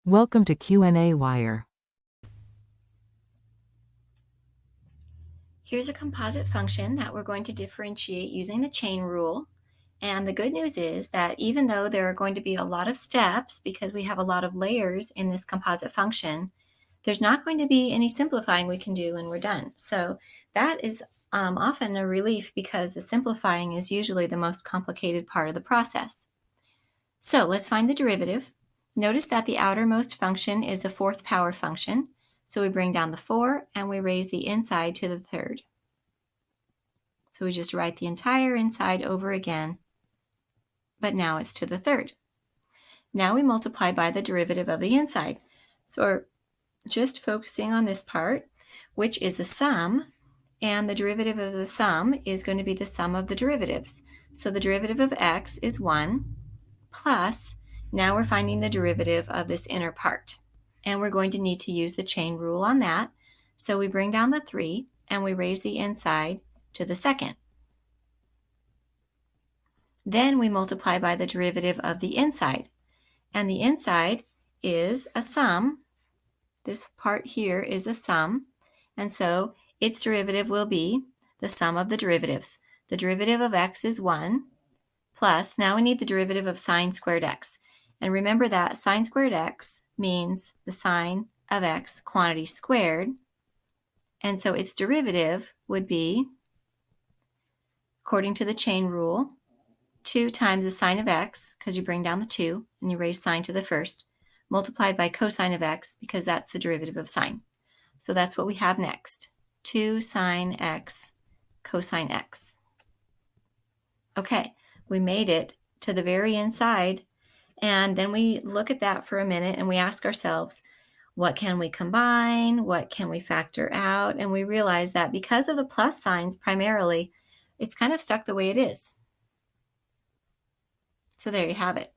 Welcome to qnawire. Here's a composite function that we're going to differentiate using the chain rule. And the good news is that even though there are going to be a lot of steps because we have a lot of layers in this composite function, there's not going to be any simplifying we can do when we're done. So that is often a relief because the simplifying is usually the most complicated part of the process. So let's find the derivative. Notice that the outermost function is the fourth power function. So we bring down the 4 and we raise the inside to the third. So we just write the entire inside over again, but now it's to the third. Now we multiply by the derivative of the inside. So we're just focusing on this part, which is a sum, and the derivative of the sum is going to be the sum of the derivatives. So the derivative of x is 1 plus, now we're finding the derivative of this inner part. And we're going to need to use the chain rule on that. So we bring down the 3 and we raise the inside to the second. Then we multiply by the derivative of the inside. And the inside is a sum. This part here is a sum. And so its derivative will be the sum of the derivatives. The derivative of x is 1 plus, now we need the derivative of sine squared x. And remember that sine squared x means the sine of x quantity squared. And so its derivative would be, according to the chain rule, 2 times the sine of x, because you bring down the 2 and you raise sine to the first, multiplied by cosine of x, because that's the derivative of sine. So that's what we have next, 2 sine x cosine x. Okay, we made it to the very inside, and then we look at that for a minute and we ask ourselves, what can we combine? What can we factor out? And we realize that because of the plus signs primarily, it's kind of stuck the way it is. So there you have it.